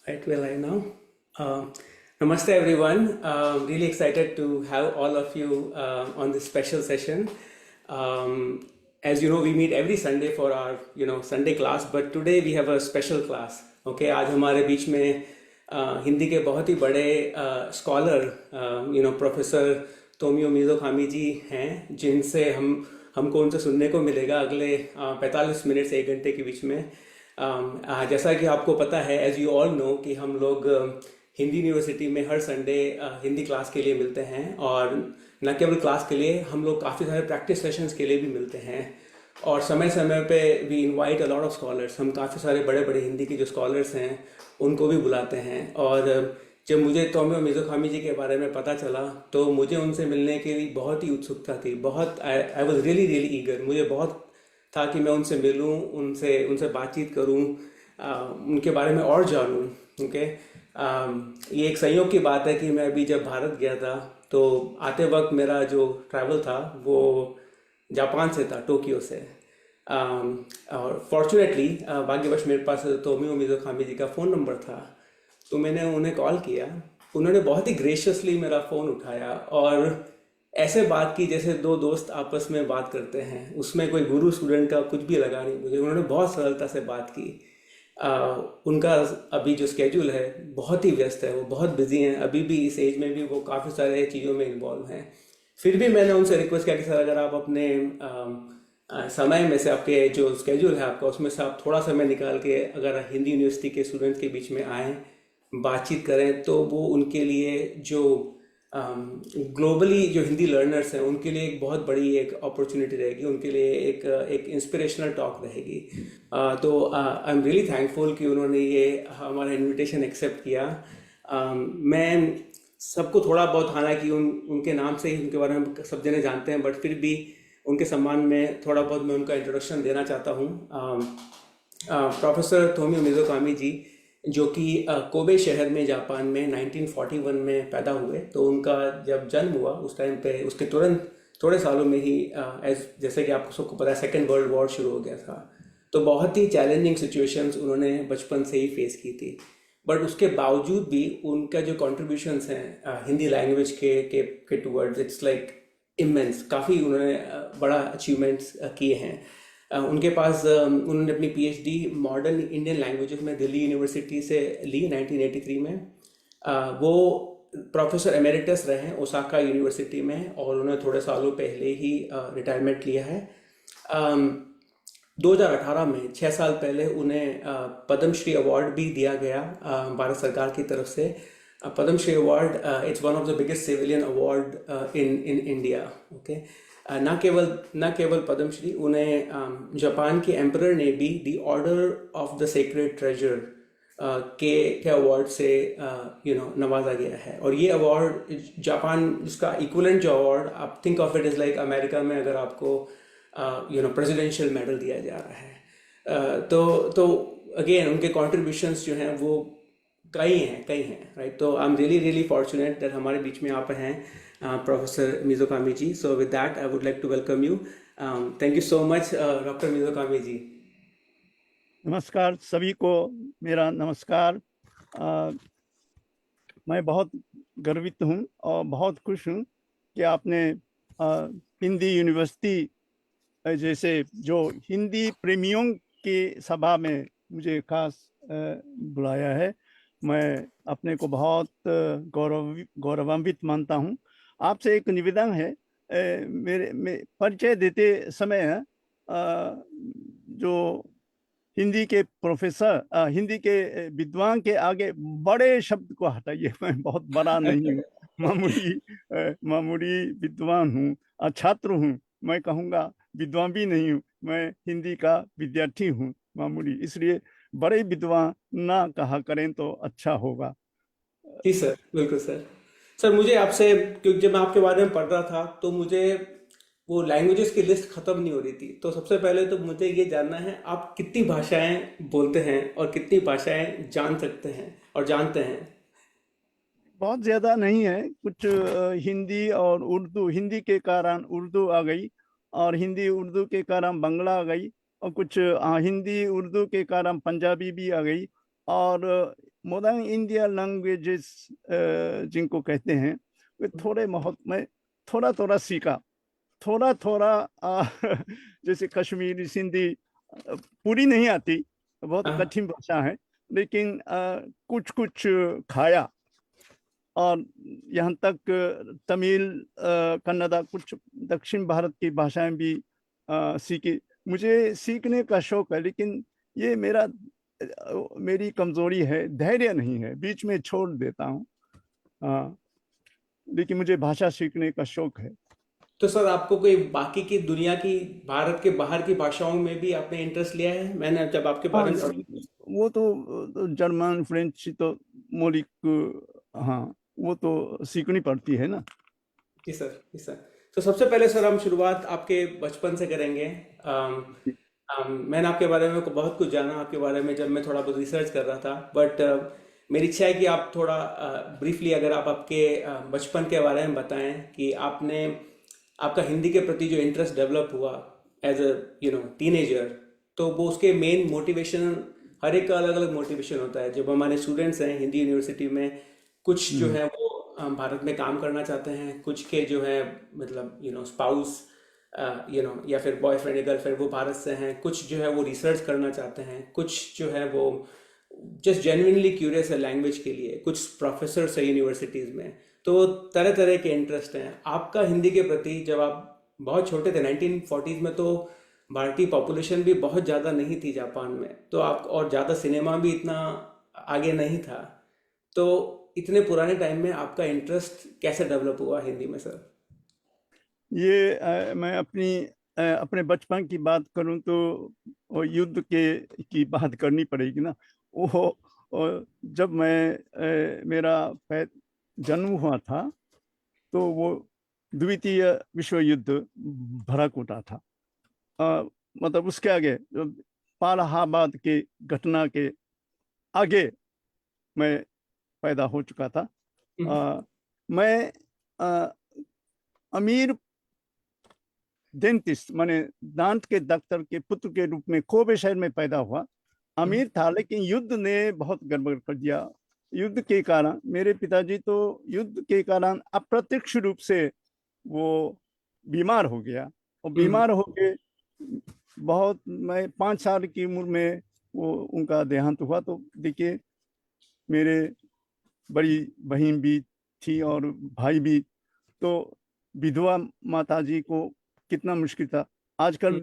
Right, well, I know. Uh, Namaste, everyone. Really excited to have all of you on this special session. As you know, we meet every Sunday for our Sunday class, but today we have a special class. Okay, आज हमारे बीच में हिंदी के बहुत ही बड़े scholar professor तोमियो Mizo खामी जी हैं, जिनसे हमको उनसे सुनने को मिलेगा अगले 45 मिनट से 1 घंटे के बीच में। जैसा कि आपको पता है, एज यू ऑल नो, कि हम लोग हिंदी यूनिवर्सिटी में हर संडे हिंदी क्लास के लिए मिलते हैं, और न केवल क्लास के लिए, हम लोग काफ़ी सारे प्रैक्टिस सेशंस के लिए भी मिलते हैं। और समय समय पे we invite a lot of scholars. हम काफ़ी सारे बड़े बड़े हिंदी के जो स्कॉलर्स हैं उनको भी बुलाते हैं। और जब मुझे तोमियो मिज़ो खामी जी के बारे में पता चला तो मुझे उनसे मिलने के लिए बहुत ही उत्सुकता थी। बहुत I was really really eager. मुझे बहुत था कि मैं उनसे मिलूं, उनसे उनसे बातचीत करूं, उनके बारे में और जानूं। ओके। ये एक संयोग की बात है कि मैं अभी जब भारत गया था तो आते वक्त मेरा जो ट्रैवल था वो जापान से था, टोक्यो से। और फॉर्चुनेटली भाग्यवश मेरे पास तोमियो मिज़ो खामी जी का फ़ोन नंबर था, तो मैंने उन्हें कॉल किया। उन्होंने बहुत ही ग्रेशियसली मेरा फ़ोन उठाया और ऐसे बात की जैसे दो दोस्त आपस में बात करते हैं। उसमें कोई गुरु स्टूडेंट का कुछ भी लगा नहीं मुझे। उन्होंने बहुत सरलता से बात की। उनका अभी जो स्केड्यूल है बहुत ही व्यस्त है, वो बहुत बिजी हैं। अभी भी इस एज में भी वो काफ़ी सारे चीज़ों में इन्वॉल्व हैं। फिर भी मैंने उनसे रिक्वेस्ट किया कि सर, अगर आप अपने समय में से, आपके जो स्केड्यूल है आपका, उसमें से आप थोड़ा समय निकाल के अगर हिंदी यूनिवर्सिटी के स्टूडेंट्स के बीच में आएँ, बातचीत करें, तो वो उनके लिए जो ग्लोबली जो हिंदी लर्नर्स हैं उनके लिए एक बहुत बड़ी एक अपॉर्चुनिटी रहेगी, उनके लिए एक एक इंस्पिरेशनल टॉक रहेगी। तो आई एम रियली थैंकफुल कि उन्होंने ये हमारा इनविटेशन एक्सेप्ट किया। मैं सबको थोड़ा बहुत, हालांकि उनके नाम से ही उनके बारे में सब जने जानते हैं, बट फिर भी उनके सम्मान में थोड़ा बहुत मैं उनका इंट्रोडक्शन देना चाहता हूँ। प्रोफेसर तोमियो मिज़ो कामी जी, जो कि कोबे शहर में जापान में 1941 में पैदा हुए, तो उनका जब जन्म हुआ उस टाइम पे उसके तुरंत थोड़े सालों में ही एज जैसे कि आपको सबको पता है, सेकेंड वर्ल्ड वॉर शुरू हो गया था। तो बहुत ही चैलेंजिंग सिचुएशंस उन्होंने बचपन से ही फेस की थी। बट उसके बावजूद भी उनका जो कॉन्ट्रीब्यूशंस हैं हिंदी लैंग्वेज के टूवर्ड्स, इट्स लाइक इमेंस। काफ़ी उन्होंने बड़ा अचीवमेंट्स किए हैं। उनके पास उन्होंने अपनी पीएचडी मॉडर्न इंडियन लैंग्वेजेस में दिल्ली यूनिवर्सिटी से ली 1983 में। वो प्रोफेसर एमेरिटस रहे हैं ओसाका यूनिवर्सिटी में, और उन्होंने थोड़े सालों पहले ही रिटायरमेंट लिया है। 2018 में, 6 साल पहले, उन्हें पद्मश्री अवार्ड भी दिया गया भारत सरकार की तरफ से। Padmashri award, it's one of the biggest civilian award in India. Okay. न केवल पद्मश्री, उन्हें जापान के एम्परर ने भी the order of the sacred treasure के अवार्ड से नवाजा गया है। और ये अवार्ड जापान, इसका इक्वलेंट जो अवार्ड, आप think of it is like America में अगर आपको प्रेसिडेंशियल मेडल दिया जा रहा है। तो अगेन उनके कॉन्ट्रीब्यूशंस जो हैं वो कई हैं, राइट। तो I am really really fortunate that हमारे बीच में आप हैं, professor Mizo Kami ji. So with that I would like to welcome you. Thank you so much, doctor Mizo Kami ji. नमस्कार सभी को, मेरा नमस्कार। मैं बहुत गर्वित हूँ और बहुत खुश हूँ कि आपने हिंदी यूनिवर्सिटी जैसे जो हिंदी प्रेमियों की सभा में मुझे खास बुलाया है। मैं अपने को बहुत गौरवान्वित मानता हूँ। आपसे एक निवेदन है, मेरे परिचय देते समय जो हिंदी के प्रोफेसर, हिंदी के विद्वान के आगे बड़े शब्द को हटाइए। मैं बहुत बड़ा नहीं हूँ, मामूली विद्वान हूँ, छात्र हूँ। मैं कहूँगा विद्वान भी नहीं हूँ, मैं हिंदी का विद्यार्थी हूँ, मामूली। इसलिए बड़े विद्वान ना कहा करें तो अच्छा होगा। जी सर, बिल्कुल सर। सर, मुझे आपसे, क्योंकि जब मैं आपके बारे में पढ़ रहा था तो मुझे वो लैंग्वेजेस की लिस्ट ख़त्म नहीं हो रही थी। तो सबसे पहले तो मुझे ये जानना है, आप कितनी भाषाएं बोलते हैं और कितनी भाषाएं जान सकते हैं और जानते हैं? बहुत ज़्यादा नहीं है, कुछ हिंदी और उर्दू, हिंदी के कारण उर्दू आ गई, और हिंदी उर्दू के कारण बांग्ला आ गई, और कुछ हिंदी उर्दू के कारण पंजाबी भी आ गई, और मॉडर्न इंडिया लैंग्वेजेस जिनको कहते हैं, वे थोड़े बहुत मैं थोड़ा थोड़ा सीखा, थोड़ा थोड़ा जैसे कश्मीरी सिंधी पूरी नहीं आती, बहुत हाँ कठिन भाषा है, लेकिन कुछ कुछ खाया। और यहाँ तक तमिल, कन्नड़ा, कुछ दक्षिण भारत की भाषाएं भी सीखी। मुझे सीखने का शौक है, लेकिन ये मेरी कमजोरी है, धैर्य नहीं है, बीच में छोड़ देता हूँ। हाँ, लेकिन मुझे भाषा सीखने का शौक है। तो सर आपको कोई बाकी की दुनिया की, भारत के बाहर की भाषाओं में भी आपने इंटरेस्ट लिया है? मैंने जब आपके हाँ, बारे में वो तो जर्मन फ्रेंच तो मौलिक, हाँ, वो तो सीखनी पड़ती है ना। जी सर, जी सर। तो सबसे पहले सर हम शुरुआत आपके बचपन से करेंगे। मैंने आपके बारे में बहुत कुछ जाना आपके बारे में जब मैं थोड़ा बहुत रिसर्च कर रहा था, बट मेरी इच्छा है कि आप थोड़ा ब्रीफली अगर आप आपके बचपन के बारे में बताएं कि आपने आपका हिंदी के प्रति जो इंटरेस्ट डेवलप हुआ एज अ टीनेजर, तो वो उसके मेन मोटिवेशन, हर एक का अलग अलग मोटिवेशन होता है। जब हमारे स्टूडेंट्स हैं हिंदी यूनिवर्सिटी में, कुछ जो हम्म, है वो भारत में काम करना चाहते हैं, कुछ के जो है मतलब स्पाउस या फिर बॉयफ्रेंड या गर्लफ्रेंड वो भारत से हैं, कुछ जो है वो रिसर्च करना चाहते हैं, कुछ जो है वो जस्ट जेन्युइनली क्यूरियस है लैंग्वेज के लिए, कुछ प्रोफेसर्स है यूनिवर्सिटीज़ में। तो तरह तरह के इंटरेस्ट हैं आपका हिंदी के प्रति। जब आप बहुत छोटे थे 1940s में, तो भारतीय पॉपुलेशन भी बहुत ज़्यादा नहीं थी जापान में, तो आप और ज़्यादा सिनेमा भी इतना आगे नहीं था। तो इतने पुराने टाइम में आपका इंटरेस्ट कैसे डेवलप हुआ हिंदी में सर? ये मैं अपने बचपन की बात करूं तो वो युद्ध के की बात करनी पड़ेगी ना। जब मेरा जन्म हुआ था, तो वो द्वितीय विश्व युद्ध भड़क उठा था। अ, मतलब उसके आगे, पालाहाबाद के घटना के आगे मैं पैदा हो चुका था। हम्म, अ, मैं अ, अमीर डेंटिस्ट, माने दांत के डॉक्टर के पुत्र के रूप में कोबे शहर में पैदा हुआ। हम्म, अमीर था, लेकिन युद्ध ने बहुत गड़बड़ कर दिया। युद्ध के कारण मेरे पिताजी तो युद्ध के कारण अप्रत्यक्ष रूप से वो बीमार हो गया, और हम्म, बीमार होके बहुत, मैं 5 साल की उम्र में वो उनका देहांत हुआ। तो देखिए, मेरे बड़ी बहन भी थी और भाई भी, तो विधवा माता जी को कितना मुश्किल था। हम्म, आजकल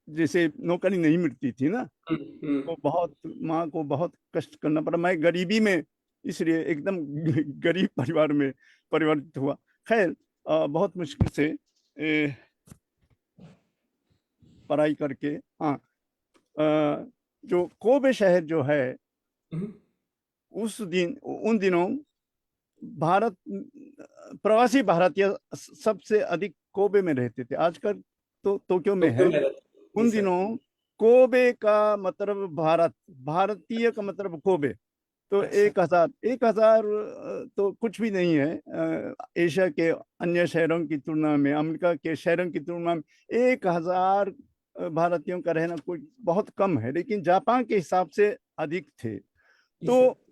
जैसे नौकरी नहीं मिलती थी ना, हम्म, तो बहुत, माँ को बहुत कष्ट करना पड़ा। मैं गरीबी में, इसलिए एकदम गरीब परिवार में परिवर्तित हुआ। खैर, बहुत मुश्किल से पढ़ाई करके, हाँ, जो कोबे शहर जो है, हम्म, उन दिनों भारत, प्रवासी भारतीय सबसे अधिक कोबे में रहते थे। आजकल तो टोक्यो में टोक्यो है। में रहते जी उन सर। दिनों कोबे का मतलब भारत, भारतीय का मतलब कोबे। तो अच्छा। 1,000 तो कुछ भी नहीं है। एशिया के अन्य शहरों की तुलना में, अमेरिका के शहरों की तुलना में 1,000 भारतीयों का रहना कोई बहुत कम है, लेकिन जापान के हिसाब से अधिक थे। जी तो सर।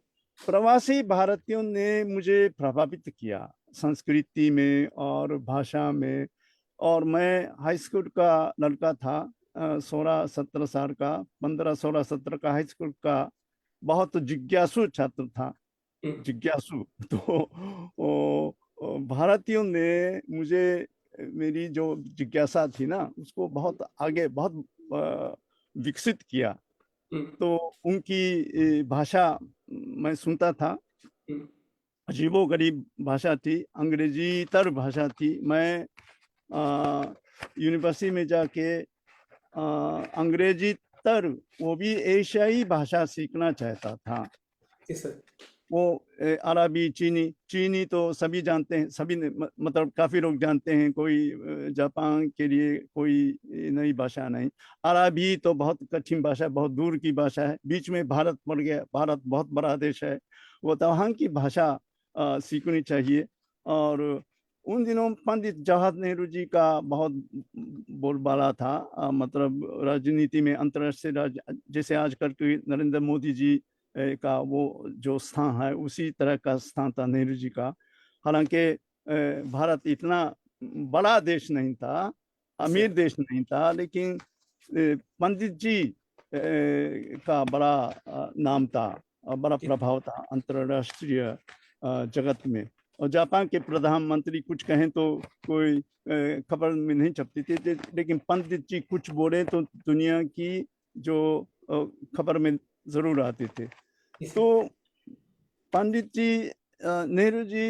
प्रवासी भारतीयों ने मुझे प्रभावित किया, संस्कृति में और भाषा में। और मैं हाई स्कूल का लड़का था, 16-17 साल का, 15-16-17 का हाई स्कूल का, बहुत जिज्ञासु छात्र था, हम्म, जिज्ञासु। तो भारतीयों ने मुझे, मेरी जो जिज्ञासा थी ना, उसको बहुत आगे, बहुत विकसित किया। हम्म, तो उनकी भाषा मैं सुनता था, हम्म, अजीबो गरीब भाषा थी, अंग्रेजी तर भाषा थी। मैं यूनिवर्सिटी में जाके अंग्रेजी तर, वो भी एशियाई भाषा सीखना चाहता था। जी सर। वो अरबी, चीनी, चीनी तो सभी जानते हैं, सभी ने मतलब काफी लोग जानते हैं। कोई जापान के लिए कोई नई भाषा नहीं। अरबी तो बहुत कठिन भाषा, बहुत दूर की भाषा है, बीच में भारत पड़ गया। भारत बहुत बड़ा देश है, वो तो वहाँ की भाषा सीखनी चाहिए। और उन दिनों पंडित जवाहर नेहरू जी का बहुत बोलबाला था। मतलब राजनीति में, अंतर्राष्ट्रीय जैसे आजकल के नरेंद्र मोदी जी का वो जो स्थान है उसी तरह का स्थान था नेहरू जी का। हालांकि भारत इतना बड़ा देश नहीं था, अमीर देश नहीं था, लेकिन पंडित जी का बड़ा नाम था, बड़ा प्रभाव था अंतर्राष्ट्रीय जगत में। और जापान के प्रधानमंत्री कुछ कहें तो कोई खबर में नहीं छपती थी, लेकिन पंडित जी कुछ बोले तो दुनिया की जो खबर में जरूर आते थे। तो पंडित जी नेहरू जी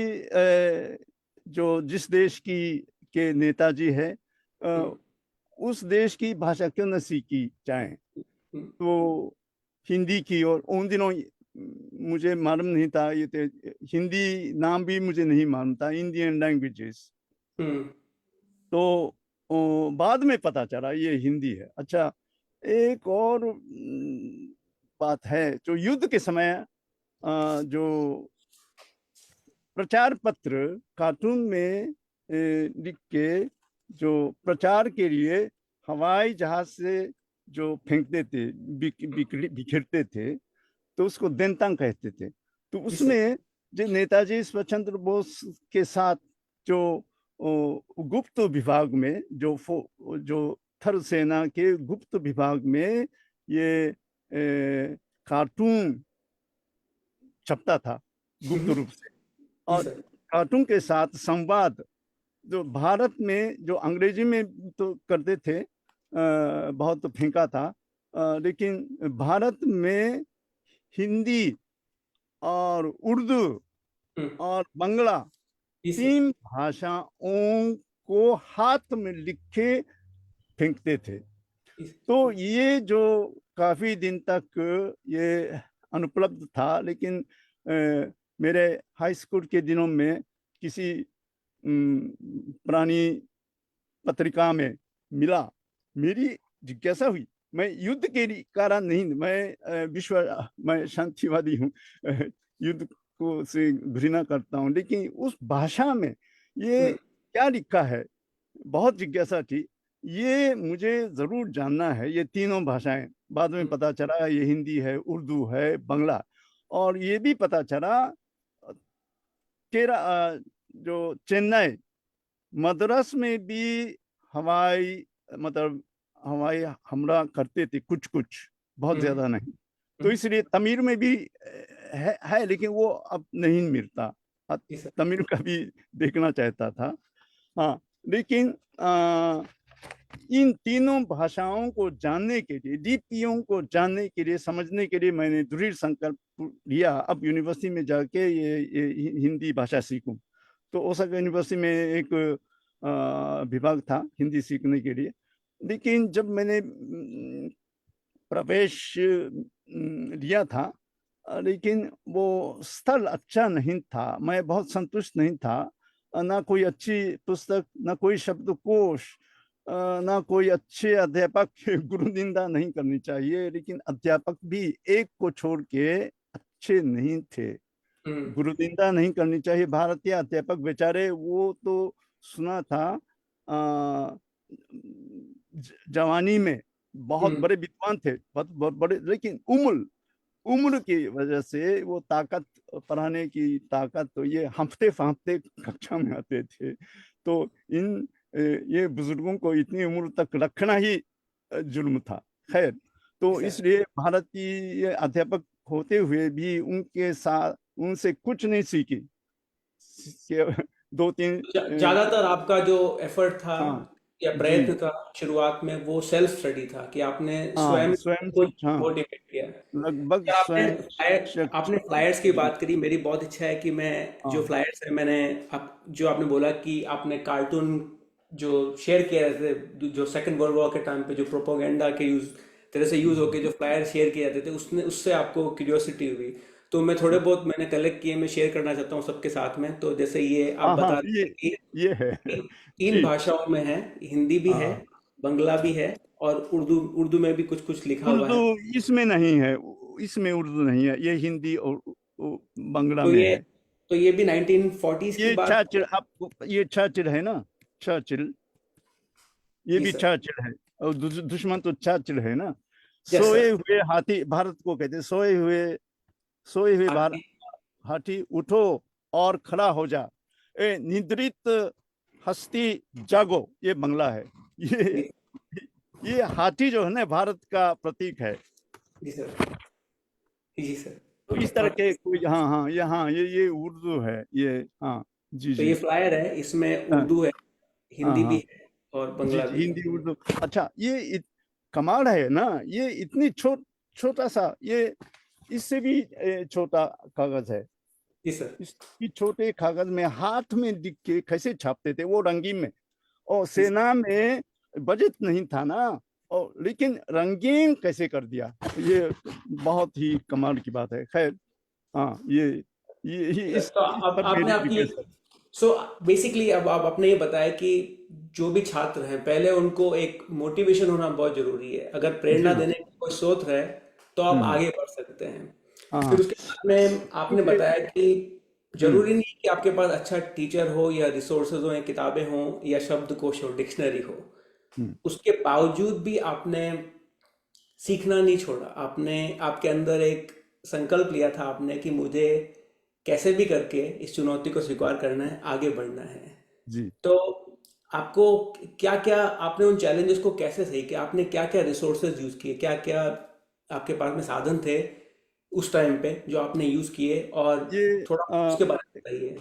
जो जिस देश की के नेताजी है, उस देश की भाषा क्यों न सीखी जाए, तो हिंदी की। और उन दिनों मुझे मालूम नहीं था, ये हिंदी नाम भी मुझे नहीं मालूम था, इंडियन लैंग्वेजेस। तो बाद में पता चला ये हिंदी है। अच्छा, एक और बात है, जो युद्ध के समय जो प्रचार पत्र कार्टून में लिख के जो प्रचार के लिए हवाई जहाज से जो फेंकते थे, बिखरते थे, तो उसको देंतांग कहते थे। तो उसमें जो नेताजी सुभाष चंद्र बोस के साथ जो गुप्त विभाग में जो थल सेना के गुप्त विभाग में ये कार्टून छपता था गुप्त रूप से, और कार्टून के साथ संवाद जो भारत में जो अंग्रेजी में तो करते थे, बहुत फेंका था, लेकिन भारत में हिंदी और उर्दू और बांग्ला तीन भाषाओं को हाथ में लिखे फेंकते थे। तो ये जो काफी दिन तक ये अनुपलब्ध था, लेकिन मेरे हाई स्कूल के दिनों में किसी पुरानी पत्रिका में मिला, मेरी जिज्ञासा हुई। मैं युद्ध के कारण नहीं, मैं शांतिवादी हूँ, युद्ध को से घृणा करता हूँ, लेकिन उस भाषा में ये क्या लिखा है, बहुत जिज्ञासा थी। ये मुझे जरूर जानना है, ये तीनों भाषाएं। बाद में पता चला ये हिंदी है, उर्दू है, बांग्ला। और ये भी पता चला जो चेन्नई मद्रास में भी हवाई हवाई हमला करते थे, कुछ कुछ, बहुत ज्यादा नहीं। तो इसलिए तमिल में भी है, लेकिन वो अब नहीं मिलता। तमिल का भी देखना चाहता था। हाँ, लेकिन इन तीनों भाषाओं को जानने के लिए, लिपियों को जानने के लिए, समझने के लिए मैंने दृढ़ संकल्प लिया, अब यूनिवर्सिटी में जाके ये हिंदी भाषा सीखूं। तो ओसाका यूनिवर्सिटी में एक विभाग था हिंदी सीखने के लिए। लेकिन जब मैंने प्रवेश लिया था, लेकिन वो स्थल अच्छा नहीं था, मैं बहुत संतुष्ट नहीं था। ना कोई अच्छी पुस्तक, ना कोई शब्दकोश, ना कोई अच्छे अध्यापक। गुरु निंदा नहीं करनी चाहिए, लेकिन अध्यापक भी एक को छोड़ के अच्छे नहीं थे। गुरु निंदा नहीं करनी चाहिए। भारतीय अध्यापक बेचारे, वो तो सुना था जवानी में बहुत बड़े विद्वान थे, बहुत बड़े, लेकिन उम्र की वजह से वो ताकत, पढ़ाने की ताकत, तो ये हफ्ते फाफ्ते कक्षा में आते थे। तो ये बुजुर्गों को इतनी उम्र तक रखना ही जुल्म था। खैर, तो इसलिए भारतीय अध्यापक होते हुए भी उनसे कुछ नहीं सीखी। 2-3 ज्यादातर आपका जो एफर्ट था या जी, प्रयत्न था शुरुआत में, वो सेल्फ स्टडी था कि आपने हाँ, स्वयं स्वयं को कुछ, हाँ, मोटिवेट किया। लगभग क्या स्वयं आपने फ्लायर्स की बात करी, मेरी बहुत इच्छा है कि मैं जो हाँ, फ्लायर्स है, जो आपने बोला कि आपने कार्टून जो शेयर किए थे, जो सेकंड वर्ल्ड वॉर के टाइम पे जो प्रोपोगेंडा के तरह से यूज होके जो फ्लायर शेयर किए जाते थे, उससे आपको क्यूरियोसिटी हुई। तो मैं थोड़े बहुत मैंने कलेक्ट किए, मैं शेयर करना चाहता हूँ सबके साथ में। तो जैसे ये आप हाँ, हाँ, बता रहे थे कि ये है। तीन जी, भाषाओं में है, हिंदी भी है, हाँ, बंगला भी है, और उर्दू उर्दू में भी कुछ कुछ लिखा हुआ उर्दू है। इसमें नहीं है, इसमें उर्दू नहीं है, ये हिंदी और बांग्ला तो में ये है। तो ये भी 1940s की ये बात है। चर्चिल, आप ये चर्चिल है ना, चर्चिल, ये जी भी सर। चर्चिल है। और दुश्मन तो चर्चिल है ना। यस सोए सर। हुए हाथी, भारत को कहते हैं सोए हुए सोए हुए बार हाथी। हाथी उठो और खड़ा हो जा, ए निद्रित हस्ती जागो, ये बंगला है। ये जी ये हाथी जो है ना भारत का प्रतीक है। जी सर। जी सर। तो इस तरह बहुत। के कोई, हाँ हाँ, ये उर्दू है ये। हाँ जी तो जी। ये फ्लायर है, इसमें हाँ उर्दू है, हाँ हिंदी भी हाँ। है और जी बंगला जी, भी है। हिंदी उर्दू। अच्छा, ये कमाल है ना, ये इतनी छोटा सा, ये इससे भी छोटा कागज है। जी सर। इसकी छोटे कागज में हाथ में लिख के कैसे छापते थे वो, रंगीन में। और जी सर। सेना में बजट नहीं था ना, और लेकिन रंगीन कैसे कर दिया, ये बहुत ही कमाल की बात है। खैर, हाँ, ये तो इस अब पर आपने मेरी अपनी, रिक्वेस्ट है। सो बेसिकली अब आप आपने ये बताया कि जो भी छात्र हैं पहले उनको एक मोटिवेशन होना बहुत जरूरी है, अगर जी प्रेरणा हाँ। देने का कोई स्रोत है तो आप हम्म। आगे बढ़ सकते हैं। हाँ फिर हाँ। उसके बाद में आपने क्योंकि बताया कि हम्म जरूरी नहीं कि आपके पास अच्छा टीचर हो या रिसोर्सेज हो या किताबें हों या शब्दकोश हो, डिक्शनरी हो, हम्म। उसके बावजूद भी आपने सीखना नहीं छोड़ा। आपने, आपके अंदर एक संकल्प लिया था आपने कि मुझे कैसे भी करके इस चुनौती को स्वीकार करना है, आगे बढ़ना है। जी। तो आपको क्या क्या, आपने उन चैलेंजेस को कैसे सही किया, आपने क्या क्या रिसोर्सेज यूज किए, क्या क्या आपके पास में साधन थे उस टाइम पे जो आपने यूज किए, और ये थोड़ा उसके बारे में बताइए।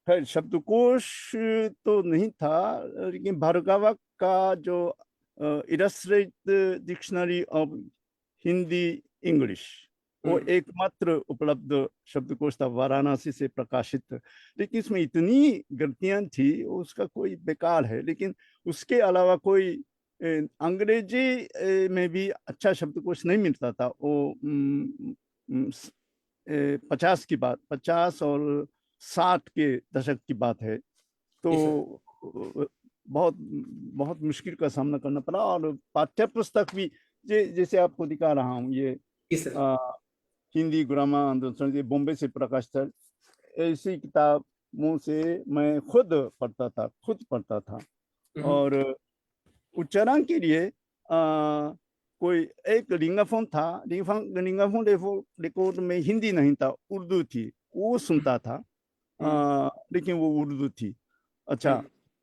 खैर शब्दकोश तो नहीं था, लेकिन भार्गवा का जो illustrate dictionary of Hindi English, वो हम्म। एकमात्र उपलब्ध शब्दकोश था, वाराणसी से प्रकाशित। लेकिन इसमें इतनी गलतियां थी, उसका कोई बेकार है। लेकिन उसके अलावा कोई अंग्रेजी में भी अच्छा शब्दकोश नहीं मिलता था। वो 50 की बात, 50 और 60 के दशक की बात है। जी सर। तो बहुत बहुत मुश्किल का सामना करना पड़ा। और पाठ्य पुस्तक भी, जैसे आपको दिखा रहा हूँ, ये जी सर। आ, हिंदी ग्रामर आंदोलन, ये बॉम्बे से प्रकाशित, ऐसी किताबों से मैं खुद पढ़ता था। हम्म। और उच्चारण के लिए कोई एक लिंगाफोन था, लिंगाफोन रिकॉर्ड में हिंदी नहीं था, उर्दू थी, वो सुनता था। हम्म। लेकिन वो उर्दू थी। अच्छा,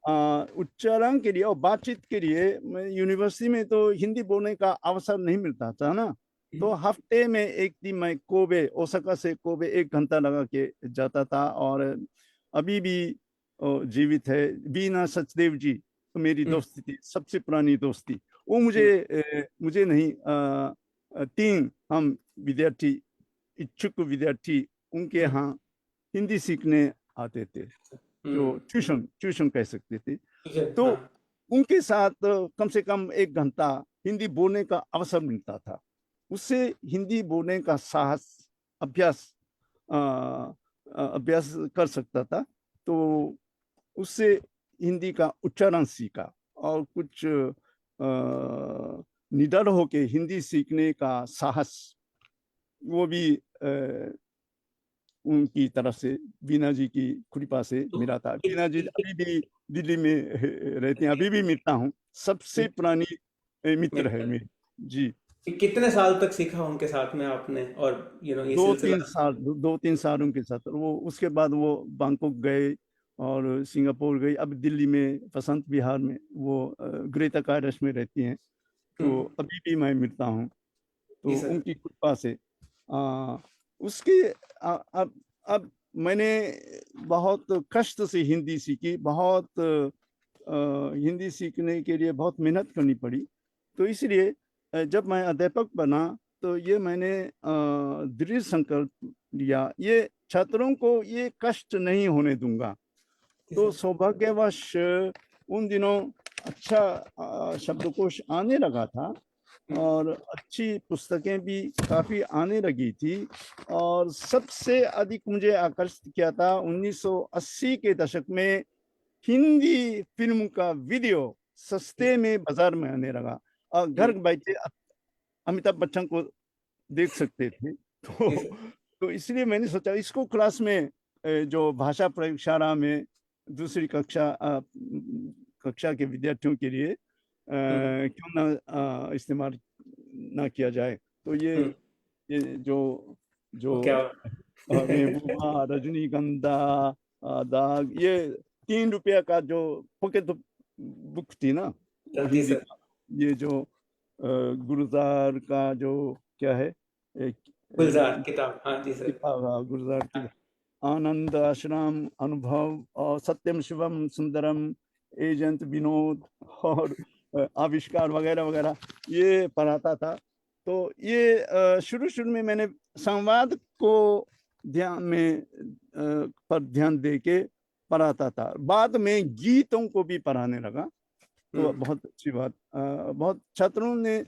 हम्म। उच्चारण के लिए और बातचीत के लिए मैं यूनिवर्सिटी में तो हिंदी बोलने का अवसर नहीं मिलता था ना। तो हफ्ते में एक दिन मैं कोबे, ओसाका से कोबे 1 घंटा लगा के जाता था। और अभी भी जीवित है बीना सचदेव जी, तो मेरी हम्म। दोस्ती थी, सबसे पुरानी दोस्ती। वो हम्म। मुझे नहीं, 3 हम विद्यार्थी, इच्छुक विद्यार्थी उनके हम्म। यहाँ हिंदी सीखने आते थे, जो हम्म। ट्यूशन ट्यूशन कह सकते थे। ठीक है। तो हाँ। उनके साथ कम से कम 1 घंटा हिंदी बोलने का अवसर मिलता था। उससे हिंदी बोलने का साहस, अभ्यास अभ्यास कर सकता था। तो उससे हिंदी का उच्चारण सीखा, और कुछ निडर होके हिंदी सीखने का साहस, वो भी उनकी तरफ से, बीना जी की कृपा से तो मिला था। कि, बीना जी कि, अभी भी दिल्ली में रहते हैं, अभी भी मिलता हूँ। सबसे पुरानी मित्र है मेरी। जी। कितने साल तक सीखा उनके साथ में आपने, और ये दो सिलसिला। तीन साल 2-3 साल उनके साथ। और वो उसके बाद वो बैंकॉक गए और सिंगापुर गई, अब दिल्ली में बसंत विहार में वो ग्रेटा कार्डस में रहती हैं। तो हम्म। अभी भी मैं मिलता हूँ। जी तो सर। उनकी कृपा से उसके अब मैंने बहुत कष्ट से हिंदी सीखी, बहुत हिंदी सीखने के लिए बहुत मेहनत करनी पड़ी। तो इसलिए जब मैं अध्यापक बना, तो ये मैंने दृढ़ संकल्प लिया, ये छात्रों को ये कष्ट नहीं होने दूंगा। जी तो सर। सौभाग्यवश उन दिनों अच्छा शब्दकोश आने लगा था, हम्म। और अच्छी पुस्तकें भी काफ़ी आने लगी थी। और सबसे अधिक मुझे आकर्षित किया था 1980 के दशक में, हिंदी फिल्म का वीडियो जी सस्ते में बाजार में आने लगा, और घर हम्म। बैठे अमिताभ बच्चन को देख सकते थे। तो जी सर। इसलिए मैंने सोचा इसको क्लास में, जो भाषा प्रयोगशाला में दूसरी कक्षा के विद्यार्थियों के लिए हम्म। क्यों ना इस्तेमाल ना किया जाए। तो हम्म। ये जो जो क्या महबूबा, रजनीगंधा, दाग, ये 3 रुपया का जो पॉकेट बुक थी ना, वो जी हिंदी सर। का। ये जो गुलजार का जो क्या है, एक गुलजार किताब, हाँ जी सर। किताब, गुलजार की आनंद आश्रम, अनुभव और सत्यम शिवम सुंदरम, एजेंट विनोद और आविष्कार वगैरह वगैरह, ये पढ़ाता था। तो ये शुरू शुरू में मैंने संवाद को ध्यान में पर ध्यान दे के पढ़ाता था। बाद में गीतों को भी पढ़ाने लगा, तो बहुत अच्छी बात। बहुत छात्रों ने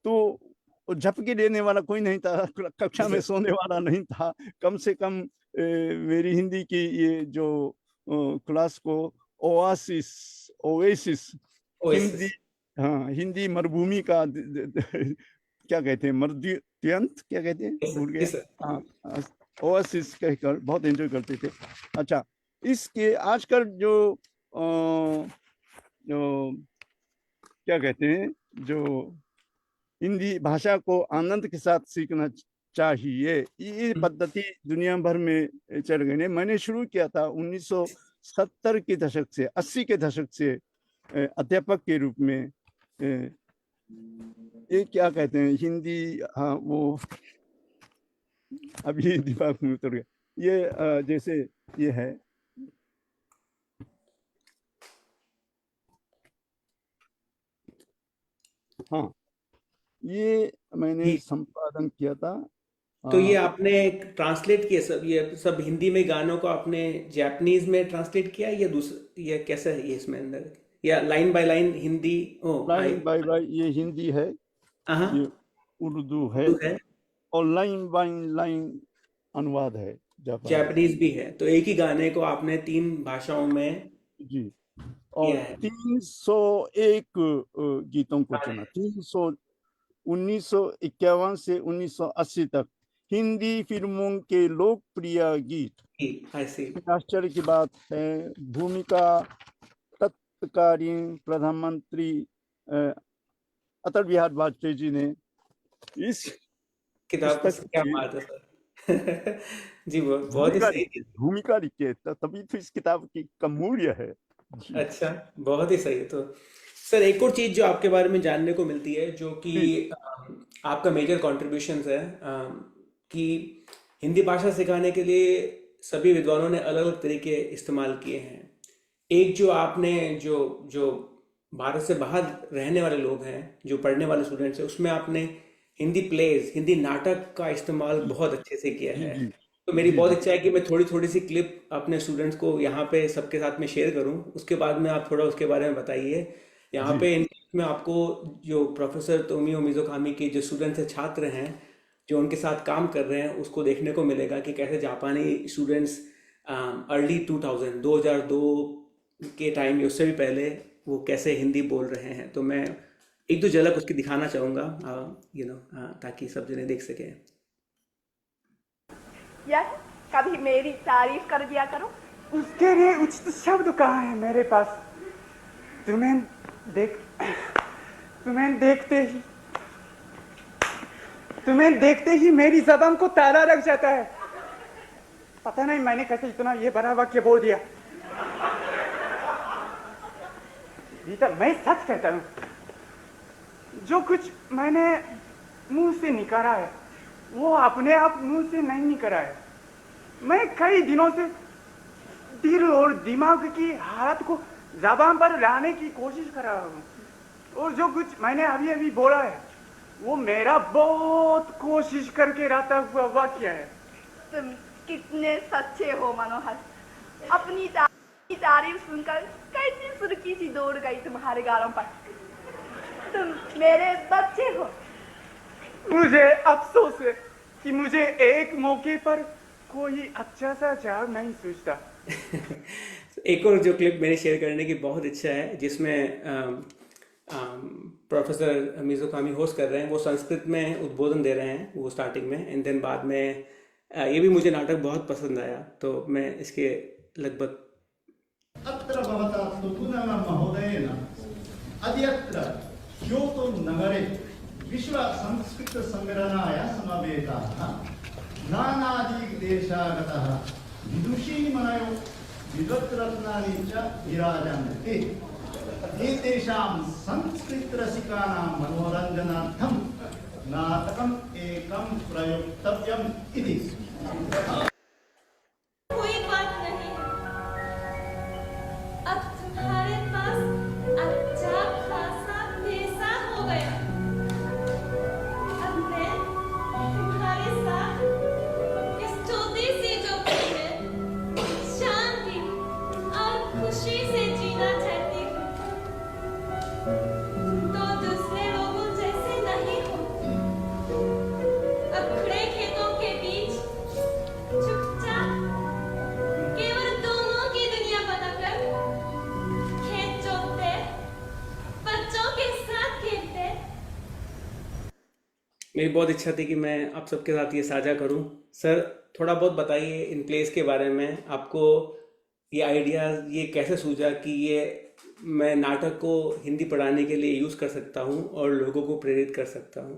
तो झपकी लेने वाला कोई नहीं था, कक्षा में सोने वाला नहीं था। कम से कम मेरी हिंदी की ये जो क्लास को ओएसिस ओएसिस हिंदी, हाँ, हिंदी मरुभूमि का क्या कहते हैं, मर्दयंत क्या कहते हैं, भूल गया। हाँ, ओएसिस कहकर बहुत एंजॉय करते थे। अच्छा, इसके आजकल जो क्या कहते हैं, जो हिंदी भाषा को आनंद के साथ सीखना चाहिए, ये पद्धति दुनिया भर में चल गई है। मैंने शुरू किया था 1970 के दशक से, 80 के दशक से अध्यापक के रूप में। ये क्या कहते हैं हिंदी, हाँ, वो अभी दिमाग में उतर गया। ये जैसे ये है, हाँ, ये मैंने संपादन किया था। तो ये आपने ट्रांसलेट किया सब, ये सब हिंदी में गानों को आपने जापानीज में ट्रांसलेट किया, या दूसरा, ये कैसा है ये इसमें अंदर, या लाइन बाय लाइन हिंदी? ओ आई, लाइन बाय लाइन ये हिंदी है, हाँ ये उर्दू है, है, और लाइन बाय लाइन अनुवाद है जापानी। जापानीज भी है। तो एक ही गाने को आपने 3 भाषाओं में जी, और किया है। 301 गीतों को चुना। 1951 से 1980 तक हिंदी फिल्मों के लोकप्रिय गीत। ऐसी आश्चर्य की बात है, भूमिका तत्कालीन प्रधानमंत्री अटल बिहारी वाजपेयी जी ने इस किताब, पुस्तक क्या की बात है सर। जी, बहुत ही सही। भूमिका लिखी है, तभी तो इस किताब का मूल्य है। अच्छा, बहुत ही सही। तो सर, एक और चीज जो आपके बारे में जानने को मिलती है, जो कि आपका मेजर कॉन्ट्रीब्यूशंस है, कि हिंदी भाषा सिखाने के लिए सभी विद्वानों ने अलग अलग तरीके इस्तेमाल किए हैं। एक जो आपने जो जो भारत से बाहर रहने वाले लोग हैं, जो पढ़ने वाले स्टूडेंट्स हैं, उसमें आपने हिंदी प्लेज, हिंदी नाटक का इस्तेमाल बहुत अच्छे से किया है। तो मेरी बहुत इच्छा है कि मैं थोड़ी थोड़ी सी क्लिप अपने स्टूडेंट्स को यहाँ पे सबके साथ में शेयर करूँ, उसके बाद में आप थोड़ा उसके बारे में बताइए। यहाँ पे में आपको जो प्रोफेसर तोमियो मिज़ोकामी के जो स्टूडेंट्स हैं, छात्र हैं, जो उनके साथ काम कर रहे हैं, उसको देखने को मिलेगा कि कैसे जापानी स्टूडेंट्स अर्ली 2002 के टाइम, उससे भी पहले, वो कैसे हिंदी बोल रहे हैं। तो मैं एक दो झलक उसकी दिखाना चाहूँगा, ताकि सब जने देख सकें। यस, कभी मेरी तारीफ कर दिया करो। उसके लिए उचित शब्द कहाँ है मेरे पास? तुम्हें देखते ही मेरी जबान को ताला लग जाता है। पता नहीं मैंने कैसे इतना ये बड़ा वाक्य बोल दिया। भीतर मैं सच कहता हूँ, जो कुछ मैंने मुंह से निकाला है वो अपने आप मुंह से नहीं निकला है। मैं कई दिनों से दिल और दिमाग की हालत को ज़बान पर लाने की कोशिश कर रहा हूँ, और जो कुछ मैंने अभी अभी बोला है वो मेरा बहुत कोशिश करके रहता हुआ वाक्य है। तुम कितने सच्चे हो मनोहर। अपनी तारीफ सुनकर कैसी सुर्खी सी दौड़ गई तुम्हारे गालों पर। तुम मेरे बच्चे हो। मुझे अफसोस है कि मुझे एक मौके पर कोई अच्छा सा जवाब नहीं सूझता। एक और जो क्लिप मेरे शेयर करने की बहुत इच्छा है, जिसमें प्रोफेसर मिज़ोकामी होस्ट कर रहे हैं, वो संस्कृत में उद्बोधन दे रहे हैं, वो स्टार्टिंग में, एंड देन बाद में ये भी मुझे नाटक बहुत पसंद आया, तो मैं इसके लगभग अत्र भवता सुकुना महोदयेन अद्यत्र क्योतो नगरे विश्व संस्कृत सम्मेलनाय समवेताः नाम देशागतः विदुषीमणयो विद्वद्रत्नानि च विराजन्ते। एतेषां संस्कृतरसिकानां मनोरञ्जनार्थं नाटकम् एकं प्रयोक्तव्यम् इति। कोई बात नहीं, अब तुम्हारे पास अच्छा खासा पैसा हो गया। अब मैं तुम्हारे साथ इस छोटी सी झोपड़ी में शांति और खुशी से जीना चाहती हूँ। तो दूसरे लोगों जैसे नहीं हो। अब खुले खेतों के बीच चुपचाप केवल दोनों की दुनिया बनाकर खेत जोतते, बच्चों के साथ खेलते। मेरी बहुत इच्छा थी कि मैं आप सबके साथ ये साझा करूं। सर, थोड़ा बहुत बताइए इन प्लेस के बारे में। आपको ये आइडिया ये कैसे सूझा कि ये मैं नाटक को हिंदी पढ़ाने के लिए यूज़ कर सकता हूं और लोगों को प्रेरित कर सकता हूं?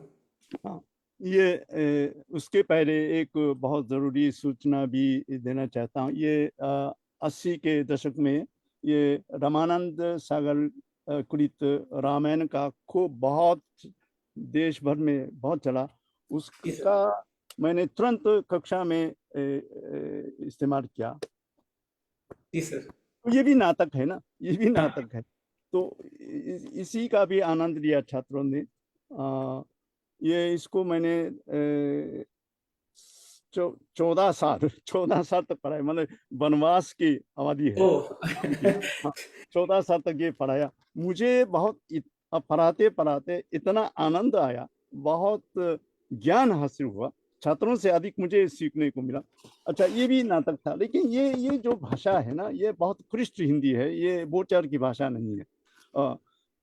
हाँ, ये उसके पहले एक बहुत ज़रूरी सूचना भी देना चाहता हूँ। ये 80 के दशक में ये रामानंद सागर कृत रामायण का खूब बहुत देश भर में बहुत चला। उसका मैंने तुरंत कक्षा में इस्तेमाल किया। जी सर। ये भी नाटक है ना, ये भी नाटक है। तो इसी का भी आनंद लिया छात्रों ने। ये इसको मैंने 14 साल तक पढ़ाया, मतलब वनवास की अवधि है। ओह। हाँ, 14 साल तक ये पढ़ाया। मुझे बहुत पढ़ाते पढ़ाते इतना आनंद आया, बहुत ज्ञान हासिल हुआ, छात्रों से अधिक मुझे सीखने को मिला। अच्छा, ये भी नाटक था, लेकिन ये जो भाषा है ना, ये बहुत कृष्ण हिंदी है, ये बोलचाल की भाषा नहीं है।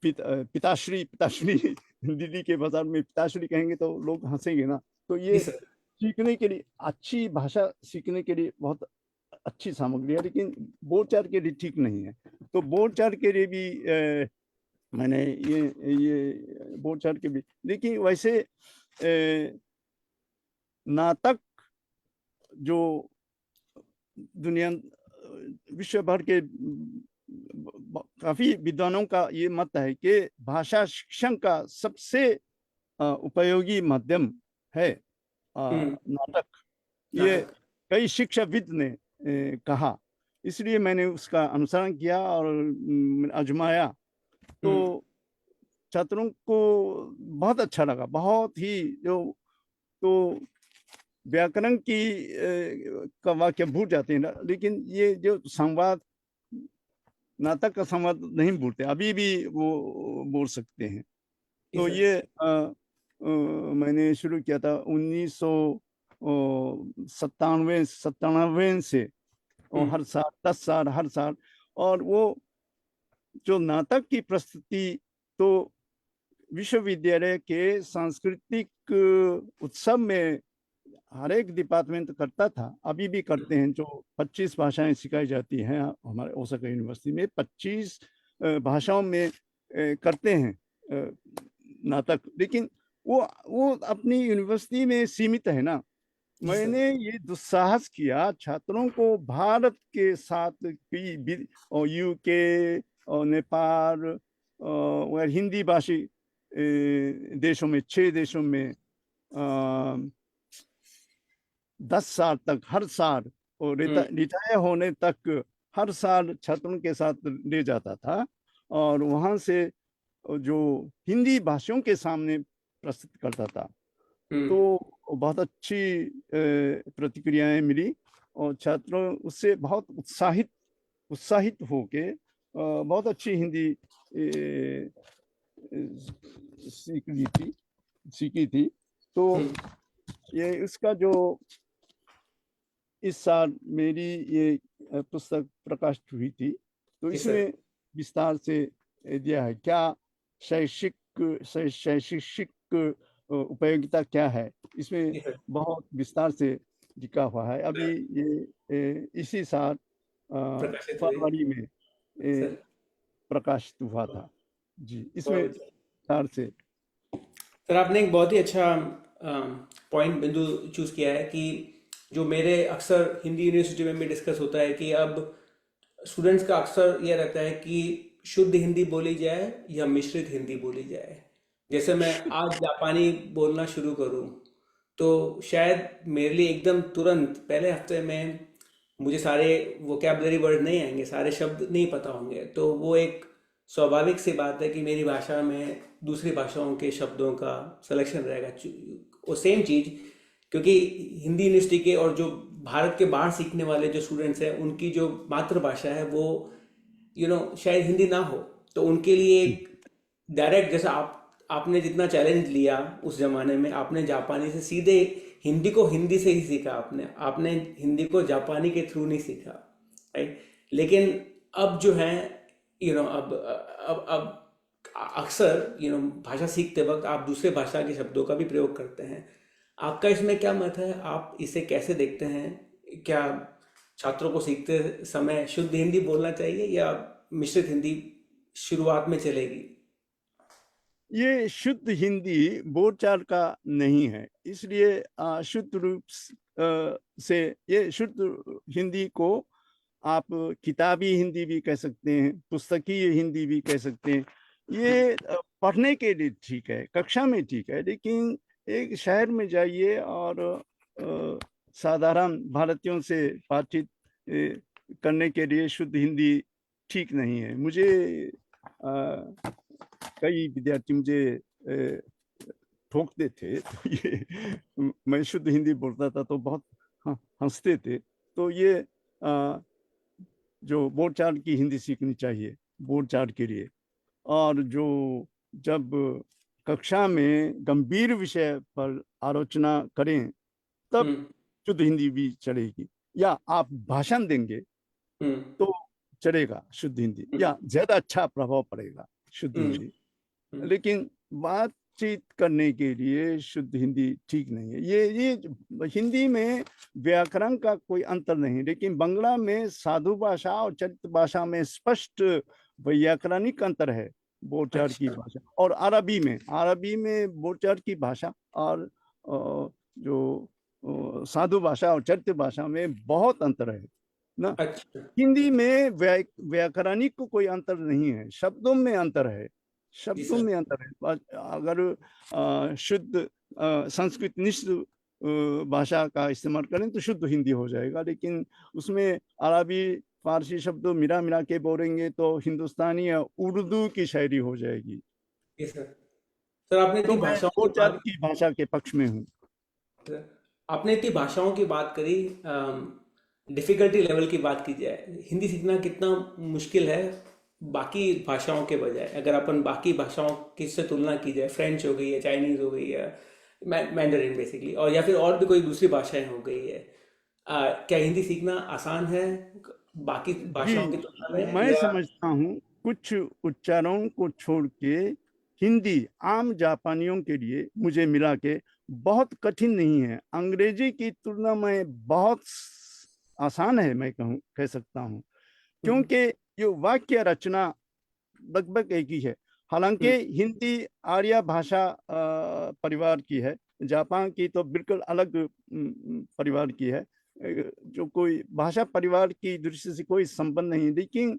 पिताश्री दिल्ली के बाजार में पिताश्री कहेंगे तो लोग हंसेंगे ना। तो ये सीखने के लिए अच्छी भाषा, सीखने के लिए बहुत अच्छी सामग्री है, लेकिन बोलचाल के लिए ठीक नहीं है। तो बोलचाल के लिए भी मैंने ये बोलचाल के भी, लेकिन वैसे नाटक जो दुनिया विश्व भर के काफी विद्वानों का ये मत है कि भाषा शिक्षण का सबसे उपयोगी माध्यम है नाटक। ये कई शिक्षाविद ने कहा, इसलिए मैंने उसका अनुसरण किया और आजमाया। तो छात्रों को बहुत अच्छा लगा, बहुत ही। तो व्याकरण की का वाक्य भूल जाते हैं ना, लेकिन ये जो संवाद, नाटक का संवाद नहीं भूलते, अभी भी वो बोल सकते हैं। तो ये मैंने शुरू किया था 1997 से, और हर साल 10 साल हर साल। और वो जो नाटक की प्रस्तुति तो विश्वविद्यालय के सांस्कृतिक उत्सव में हर एक डिपार्टमेंट करता था, अभी भी करते हैं। जो 25 भाषाएं सिखाई जाती हैं हमारे ओसाका यूनिवर्सिटी में, 25 भाषाओं में करते हैं नाटक। लेकिन वो अपनी यूनिवर्सिटी में सीमित है ना। मैंने ये दुस्साहस किया छात्रों को भारत के साथ और यूके और नेपाल और हिंदी भाषी देशों में, 6 देशों में 10 साल तक हर साल, और रिटायर होने तक हर साल छात्रों के साथ ले जाता था, और वहाँ से जो हिंदी भाषियों के सामने प्रस्तुत करता था। तो बहुत अच्छी प्रतिक्रियाएं मिली, और छात्रों उससे बहुत उत्साहित होके बहुत अच्छी हिंदी सीखी थी। तो ये इसका जो इस साल मेरी ये पुस्तक प्रकाशित हुई थी, तो इसमें विस्तार से दिया है क्या शैक्षिक उपयोगिता क्या है, इसमें बहुत विस्तार से लिखा हुआ है। अभी ये इसी साल फरवरी में प्रकाशित हुआ था जी। इसमें विस्तार से सर, आपने एक बहुत ही अच्छा पॉइंट बिंदु चूज किया है कि जो मेरे अक्सर हिंदी यूनिवर्सिटी में भी डिस्कस होता है कि अब स्टूडेंट्स का अक्सर यह रहता है कि शुद्ध हिंदी बोली जाए या मिश्रित हिंदी बोली जाए। जैसे मैं आज जापानी बोलना शुरू करूं तो शायद मेरे लिए एकदम तुरंत पहले हफ्ते में मुझे सारे वोकैबुलरी वर्ड नहीं आएंगे, सारे शब्द नहीं पता होंगे, तो वो एक स्वाभाविक सी बात है कि मेरी भाषा में दूसरी भाषाओं के शब्दों का सिलेक्शन रहेगा। वो सेम चीज़, क्योंकि हिंदी यूनिवर्सिटी के और जो भारत के बाहर सीखने वाले जो स्टूडेंट्स हैं उनकी जो मातृभाषा है वो शायद हिंदी ना हो, तो उनके लिए एक डायरेक्ट, जैसा आपने जितना चैलेंज लिया उस जमाने में, आपने जापानी से सीधे हिंदी को हिंदी से ही सीखा, आपने हिंदी को जापानी के थ्रू नहीं सीखा, राइट। लेकिन अब जो है अब अक्सर भाषा सीखते वक्त आप दूसरे भाषा के शब्दों का भी प्रयोग करते हैं। आपका इसमें क्या मत है? आप इसे कैसे देखते हैं? क्या छात्रों को सीखते समय शुद्ध हिंदी बोलना चाहिए या मिश्रित हिंदी शुरुआत में चलेगी? ये शुद्ध हिंदी बोलचाल का नहीं है, इसलिए शुद्ध रूप से ये शुद्ध हिंदी को आप किताबी हिंदी भी कह सकते हैं, पुस्तकीय हिंदी भी कह सकते हैं। ये पढ़ने के लिए ठीक है, कक्षा में ठीक है, लेकिन एक शहर में जाइए और साधारण भारतीयों से बातचीत करने के लिए शुद्ध हिंदी ठीक नहीं है। मुझे कई विद्यार्थी मुझे ठोकते थे, तो ये मैं शुद्ध हिंदी बोलता था तो बहुत हंसते थे। तो ये जो बोलचाल की हिंदी सीखनी चाहिए बोलचाल के लिए, और जो जब कक्षा में गंभीर विषय पर आलोचना करें तब शुद्ध हिंदी भी चलेगी, या आप भाषण देंगे तो चलेगा शुद्ध हिंदी, या ज्यादा अच्छा प्रभाव पड़ेगा शुद्ध हिंदी। लेकिन बातचीत करने के लिए शुद्ध हिंदी ठीक नहीं है। ये हिंदी में व्याकरण का कोई अंतर नहीं, लेकिन बांग्ला में साधु भाषा और चरित्र भाषा में स्पष्ट व्याकरणिक अंतर है बोलचाल की भाषा। और अरबी में बोलचाल की भाषा और जो साधु भाषा और चरित्र भाषा में बहुत अंतर है ना। हिंदी में व्याकरणिक को कोई अंतर नहीं है, शब्दों में अंतर है, शब्दों में अंतर है। अगर शुद्ध संस्कृत निष्ठ भाषा का इस्तेमाल करें तो शुद्ध हिंदी हो जाएगा, लेकिन उसमें अरबी फारसी शब्दों मिला के बोलेंगे तो हिंदुस्तानी या उर्दू की शायरी हो जाएगी। सर आपने तो मैं बोलचाल की भाषा के पक्ष में हूँ। आपने इतनी भाषाओं की बात करी, डिफिकल्टी लेवल की बात की जाए, हिंदी सीखना कितना मुश्किल है बाकी भाषाओं के बजाय? अगर अपन बाकी भाषाओं की से तुलना की जाए, फ्रेंच हो गई है, चाइनीज हो गई है, मैंडरिन बेसिकली, और या फिर और भी कोई दूसरी भाषाएं हो गई है, क्या हिंदी सीखना आसान है बाकी भाषाओं की तुलना में? मैं समझता हूँ कुछ उच्चारणों को छोड़ के हिंदी आम जापानियों के लिए मुझे मिला के बहुत कठिन नहीं है। अंग्रेजी की तुलना में बहुत आसान है, मैं कह सकता हूँ, क्योंकि ये वाक्य रचना लगभग एक ही है। हालांकि हिंदी आर्य भाषा परिवार की है, जापान की तो बिल्कुल अलग परिवार की है, जो कोई भाषा परिवार की दृष्टि से कोई संबंध नहीं, लेकिन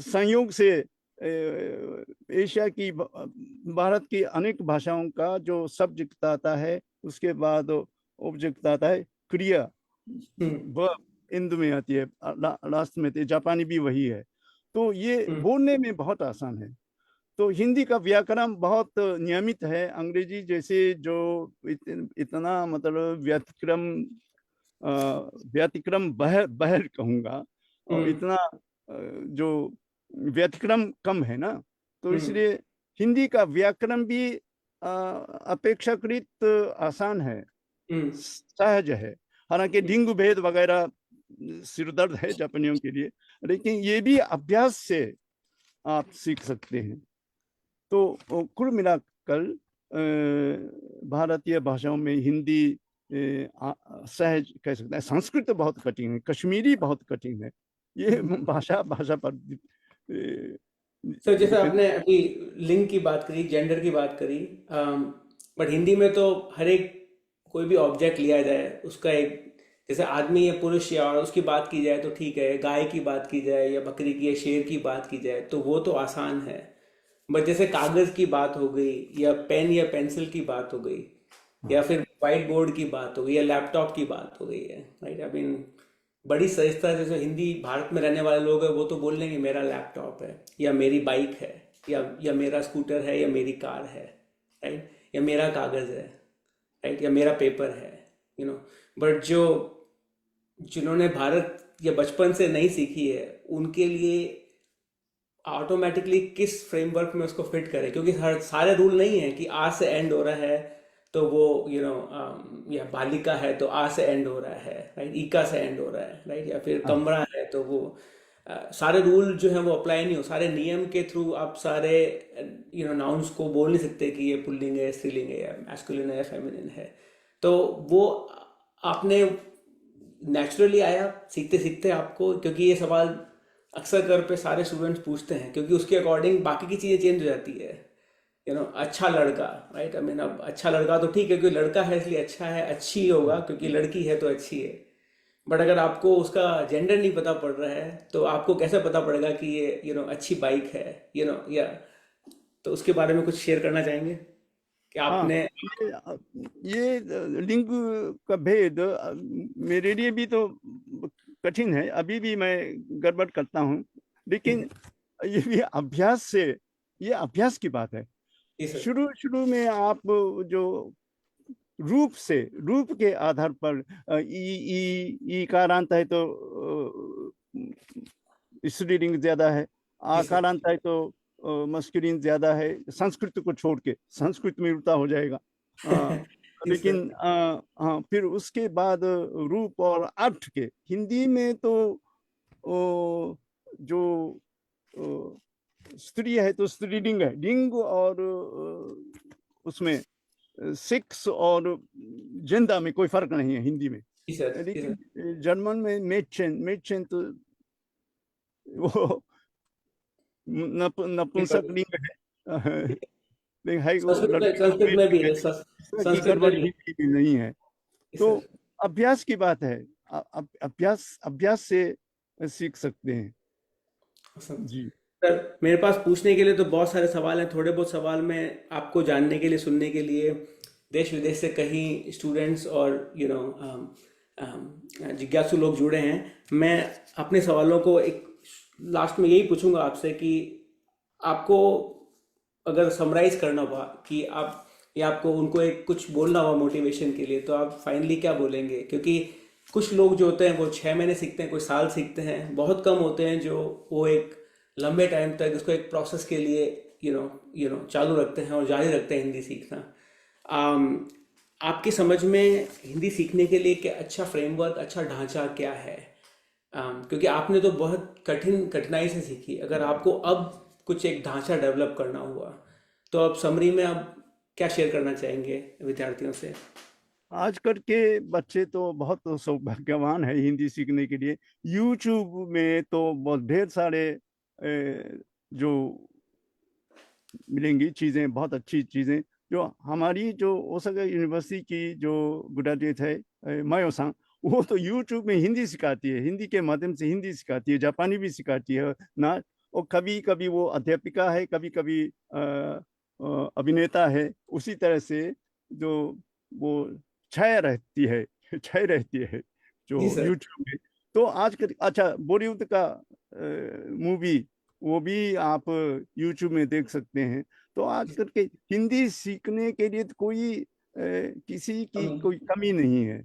संयोग से एशिया की भारत की अनेक भाषाओं का जो सब्जेक्ट आता है उसके बाद ऑब्जेक्ट आता है, क्रिया वर्ब हिंदू में आती है, लास्ट में जापानी भी वही है, तो ये बोलने में बहुत आसान है। तो हिंदी का व्याकरण बहुत नियमित है, अंग्रेजी जैसे जो इतना मतलब व्यतिक्रम बहर कहूँगा, और इतना जो व्यतिक्रम कम है ना, तो इसलिए हिंदी का व्याकरण भी अपेक्षाकृत आसान है, सहज है। हालांकि ढिंगु भेद वगैरह सिरदर्द है जापानियों के लिए, लेकिन ये भी अभ्यास से आप सीख सकते हैं। तो कुल मिलाकर भारतीय भाषाओं में हिंदी सहज कह सकते हैं। संस्कृत बहुत कठिन है, कश्मीरी बहुत कठिन है, ये भाषा पर सर जैसे आपने अभी लिंग की बात करी, जेंडर की बात करी, बट हिंदी में तो हर एक कोई भी ऑब्जेक्ट लिया जाए उसका एक, जैसे आदमी या पुरुष या और उसकी बात की जाए तो ठीक है, गाय की बात की जाए या बकरी की या शेर की बात की जाए तो वो तो आसान है। बट जैसे कागज की बात हो गई या पेन या पेंसिल की बात हो गई या फिर व्हाइट बोर्ड की बात हो गई या लैपटॉप की बात हो गई है, राइट। आई मीन बड़ी सहजता से जैसे हिंदी भारत में रहने वाले लोग हैं वो तो बोल लेंगे मेरा लैपटॉप है या मेरी बाइक है या मेरा स्कूटर है या मेरी कार है, राइट, या मेरा कागज है, राइट, या मेरा पेपर है, यू नो। बट जो जिन्होंने भारत या बचपन से नहीं सीखी है उनके लिए ऑटोमेटिकली किस फ्रेमवर्क में उसको फिट करें, क्योंकि हर सारे रूल नहीं है कि आ से एंड हो रहा है तो वो या बालिका है तो आ से एंड हो रहा है, राइट, ईका से एंड हो रहा है, राइट, या फिर कमरा है तो वो सारे रूल जो हैं वो अप्लाई नहीं हो, सारे नियम के थ्रू आप सारे नाउन्स को बोल नहीं सकते कि ये पुल्लिंग है, स्त्रीलिंग है, या मैस्कुलिन है या फेमिनिन है। तो वो आपने नेचुरली आया सीखते सीखते आपको, क्योंकि ये सवाल अक्सर कर पे सारे स्टूडेंट्स पूछते हैं क्योंकि उसके अकॉर्डिंग बाकी की चीज़ें चेंज हो जाती है, अच्छा लड़का, राइट। आई मीन अब अच्छा लड़का तो ठीक है क्योंकि लड़का है इसलिए अच्छा है, अच्छी होगा क्योंकि लड़की है तो अच्छी है। बट अगर आपको उसका जेंडर नहीं पता पड़ रहा है तो आपको कैसे पता पड़ेगा कि ये अच्छी बाइक है, या तो उसके बारे में कुछ शेयर करना चाहेंगे कि आपने ये लिंग का भेद मेरे लिए भी तो कठिन है, अभी भी मैं गड़बड़ करता हूँ, लेकिन ये भी ये अभ्यास की बात है। शुरू में आप जो रूप के आधार पर ई कारांत है तो स्त्रीलिंग ज्यादा है, आकारांत है तो मस्कुलिन ज्यादा है, संस्कृत को छोड़ के, संस्कृत में उल्टा हो जाएगा। लेकिन हाँ, फिर उसके बाद रूप और अर्थ के हिंदी में तो जो स्त्री है तो स्त्रीलिंग है, लिंग और उसमें सेक्स और जेंडर में कोई फर्क नहीं है हिंदी में। लेकिन जर्मन में मेडचेन तो वो नपुंसक लिंग है, संस्कृत में भी है, संस्कृत में भी नहीं है। तो अभ्यास की बात है, अभ्यास से सीख सकते हैं जी। सर मेरे पास पूछने के लिए तो बहुत सारे सवाल हैं, थोड़े बहुत सवाल मैं आपको जानने के लिए, सुनने के लिए देश विदेश से कहीं स्टूडेंट्स और जिज्ञासु लोग जुड़े हैं। मैं अपने सवालों को एक लास्ट में यही पूछूंगा आपसे कि आपको अगर समराइज करना हुआ कि आपको उनको एक कुछ बोलना हुआ मोटिवेशन के लिए, तो आप फाइनली क्या बोलेंगे? क्योंकि कुछ लोग जो होते हैं वो 6 महीने सीखते हैं, कोई साल सीखते हैं, बहुत कम होते हैं जो वो एक लंबे टाइम तक उसको एक प्रोसेस के लिए चालू रखते हैं और जारी रखते हैं हिंदी सीखना। आपकी समझ में हिंदी सीखने के लिए क्या अच्छा फ्रेमवर्क, अच्छा ढांचा क्या है? क्योंकि आपने तो बहुत कठिनाई से सीखी, अगर आपको अब कुछ एक ढांचा डेवलप करना हुआ तो अब समरी में आप क्या शेयर करना चाहेंगे विद्यार्थियों से? आजकल के बच्चे तो बहुत सौभाग्यवान है हिंदी सीखने के लिए। यूट्यूब में तो बहुत ढेर सारे जो मिलेंगी चीज़ें, बहुत अच्छी चीज़ें। जो हमारी जो ओसाका यूनिवर्सिटी की जो ग्रेजुएट है मायो सान, वो तो यूट्यूब में हिंदी सिखाती है, हिंदी के माध्यम से हिंदी सिखाती है, जापानी भी सिखाती है ना। और कभी कभी वो अध्यापिका है, कभी कभी अभिनेता है। उसी तरह से जो वो छाया रहती है जो यूट्यूब में। तो आजकल अच्छा बॉलीवुड का मूवी वो भी आप यूट्यूब में देख सकते हैं। तो आजकल के हिंदी सीखने के लिए कोई किसी की कोई कमी नहीं है,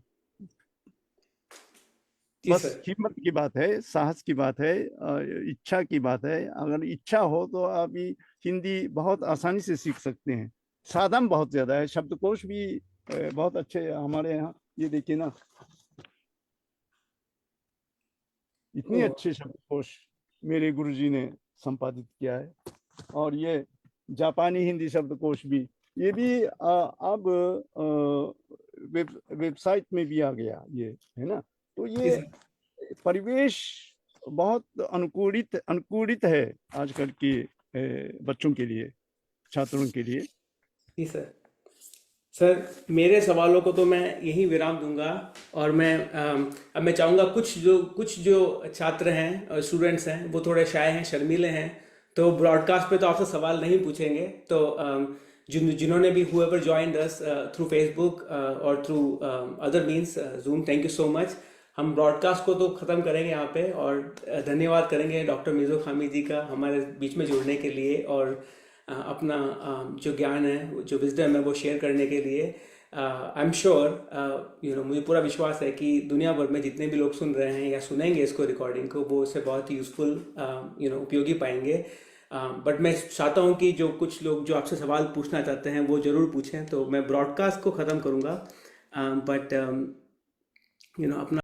बस हिम्मत की बात है, साहस की बात है, इच्छा की बात है। अगर इच्छा हो तो आप हिंदी बहुत आसानी से सीख सकते हैं। साधन बहुत ज्यादा है, शब्दकोश भी बहुत अच्छे हमारे यहाँ। ये देखिए ना, इतनी अच्छे शब्दकोश मेरे गुरुजी ने संपादित किया है। और ये जापानी हिंदी शब्दकोश भी, ये भी अब वेबसाइट में भी आ गया, ये है ना। तो ये परिवेश बहुत अनुकूलित है आजकल के बच्चों के लिए, छात्रों के लिए। जी सर। सर, मेरे सवालों को तो मैं यहीं विराम दूंगा, और अब मैं चाहूँगा कुछ जो छात्र हैं, स्टूडेंट्स हैं, वो थोड़े शाय हैं, शर्मीले हैं, तो ब्रॉडकास्ट पे तो आपसे सवाल नहीं पूछेंगे। तो जिन्होंने भी whoever joined us through Facebook or through other means Zoom, thank you so much. हम ब्रॉडकास्ट को तो ख़त्म करेंगे यहाँ पे, और धन्यवाद करेंगे डॉक्टर मीज़ो खामी जी का हमारे बीच में जुड़ने के लिए, और अपना जो ज्ञान है, जो विजडम है, वो शेयर करने के लिए। आई एम श्योर, मुझे पूरा विश्वास है कि दुनिया भर में जितने भी लोग सुन रहे हैं या सुनेंगे इसको, रिकॉर्डिंग को, वो इससे बहुत ही यूज़फुल उपयोगी पाएंगे। बट मैं चाहता हूँ कि जो कुछ लोग जो आपसे सवाल पूछना चाहते हैं वो ज़रूर पूछें। तो मैं ब्रॉडकास्ट को ख़त्म करूँगा, बट अपना